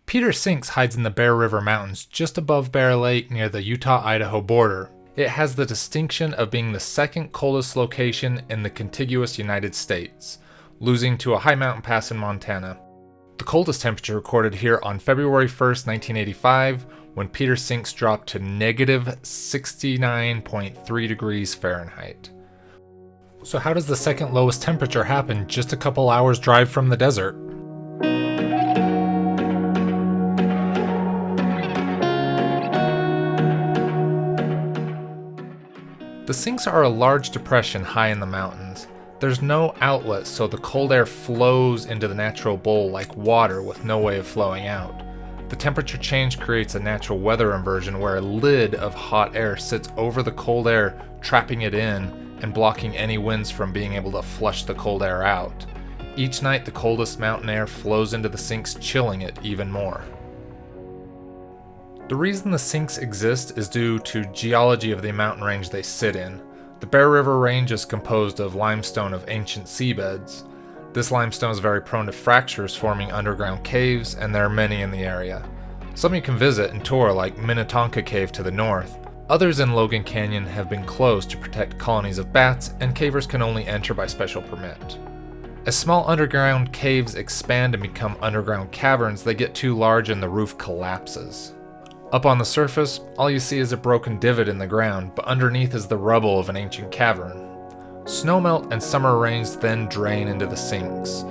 Peter Sinks hides in the Bear River Mountains just above Bear Lake near the Utah-Idaho border. It has the distinction of being the second coldest location in the contiguous United States, losing to a high mountain pass in Montana. The coldest temperature recorded here on February 1st, 1985, when Peter Sinks dropped to negative 69.3 degrees Fahrenheit. So how does the second lowest temperature happen just a couple hours drive from the desert? The Sinks are a large depression high in the mountains. There's no outlet, so the cold air flows into the natural bowl like water with no way of flowing out. The temperature change creates a natural weather inversion where a lid of hot air sits over the cold air, trapping it in and blocking any winds from being able to flush the cold air out. Each night, the coldest mountain air flows into the Sinks, chilling it even more. The reason the Sinks exist is due to geology of the mountain range they sit in. The Bear River Range is composed of limestone of ancient seabeds. This limestone is very prone to fractures, forming underground caves, and there are many in the area. Some you can visit and tour, like Minnetonka Cave to the north. Others in Logan Canyon have been closed to protect colonies of bats, and cavers can only enter by special permit. As small underground caves expand and become underground caverns, they get too large and the roof collapses. Up on the surface, all you see is a broken divot in the ground, but underneath is the rubble of an ancient cavern. Snowmelt and summer rains then drain into the Sinks.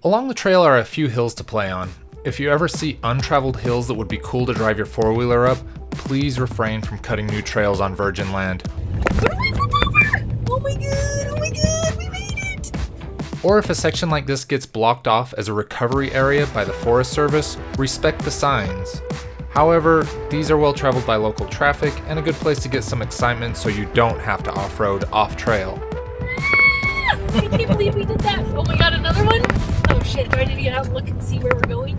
Along the trail are a few hills to play on. If you ever see untraveled hills that would be cool to drive your four-wheeler up, please refrain from cutting new trails on virgin land. Oh my god, we made it! Or if a section like this gets blocked off as a recovery area by the Forest Service, respect the signs. However, these are well traveled by local traffic and a good place to get some excitement so you don't have to off-road off-trail. I can't believe we did that. Oh my god, another one? Oh shit, do I need to get out and look and see where we're going?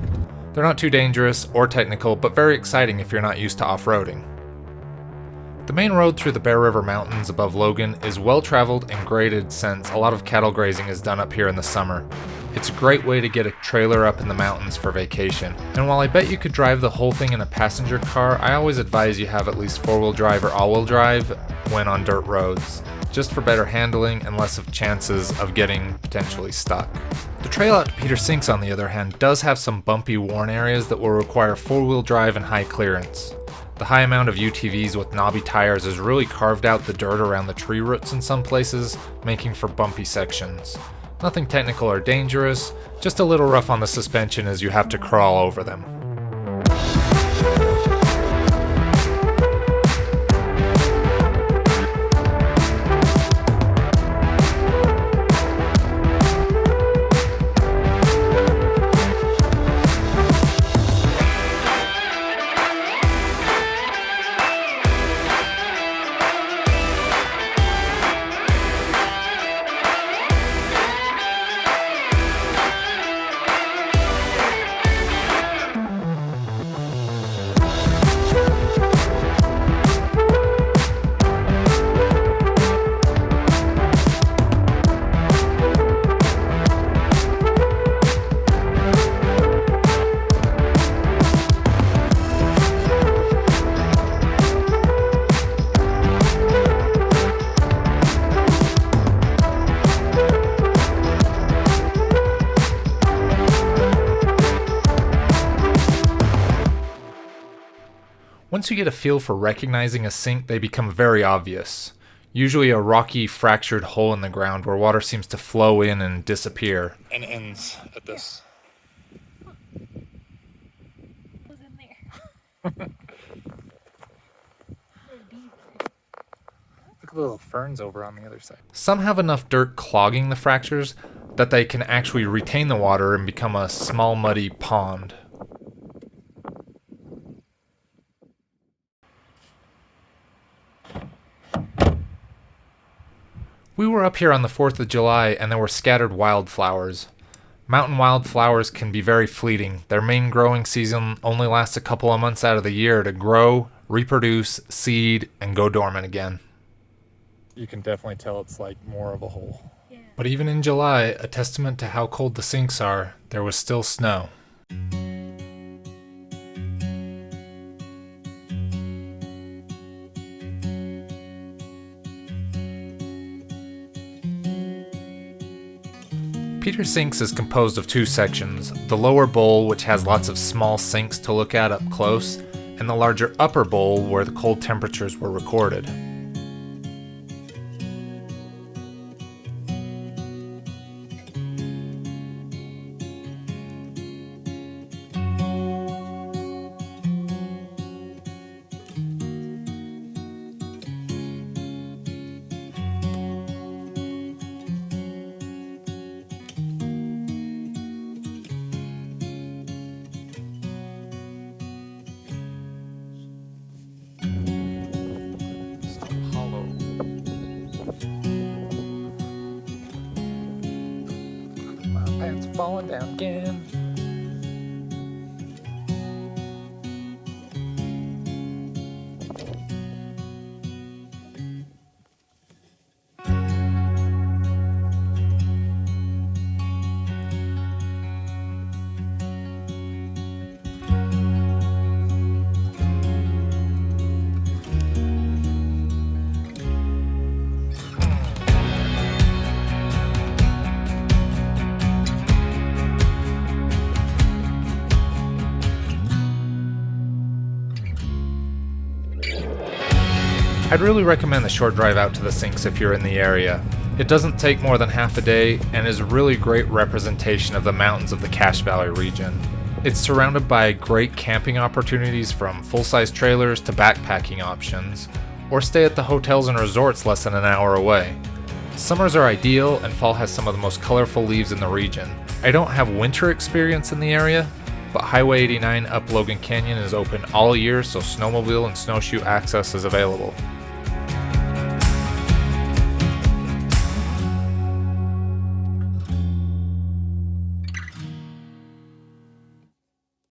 They're not too dangerous or technical, but very exciting if you're not used to off-roading. The main road through the Bear River Mountains above Logan is well traveled and graded since a lot of cattle grazing is done up here in the summer. It's a great way to get a trailer up in the mountains for vacation. And while I bet you could drive the whole thing in a passenger car, I always advise you have at least four-wheel drive or all-wheel drive when on dirt roads, just for better handling and less of chances of getting potentially stuck. The trail out to Peter Sinks, on the other hand, does have some bumpy, worn areas that will require four-wheel drive and high clearance. The high amount of UTVs with knobby tires has really carved out the dirt around the tree roots in some places, making for bumpy sections. Nothing technical or dangerous, just a little rough on the suspension as you have to crawl over them. Once you get a feel for recognizing a sink, they become very obvious. Usually a rocky, fractured hole in the ground where water seems to flow in and disappear. And ends at this. What's in there? Look at the little ferns over on the other side. Some have enough dirt clogging the fractures that they can actually retain the water and become a small muddy pond. We were up here on the 4th of July and there were scattered wildflowers. Mountain wildflowers can be very fleeting. Their main growing season only lasts a couple of months out of the year to grow, reproduce, seed, and go dormant again. You can definitely tell it's like more of a hole. Yeah. But even in July, a testament to how cold the sinks are, there was still snow. Peter's Sinks is composed of two sections, the lower bowl, which has lots of small sinks to look at up close, and the larger upper bowl where the cold temperatures were recorded. Falling down again. I'd really recommend the short drive out to the sinks if you're in the area. It doesn't take more than half a day and is a really great representation of the mountains of the Cache Valley region. It's surrounded by great camping opportunities from full-size trailers to backpacking options, or stay at the hotels and resorts less than an hour away. Summers are ideal and fall has some of the most colorful leaves in the region. I don't have winter experience in the area, but Highway 89 up Logan Canyon is open all year, so snowmobile and snowshoe access is available.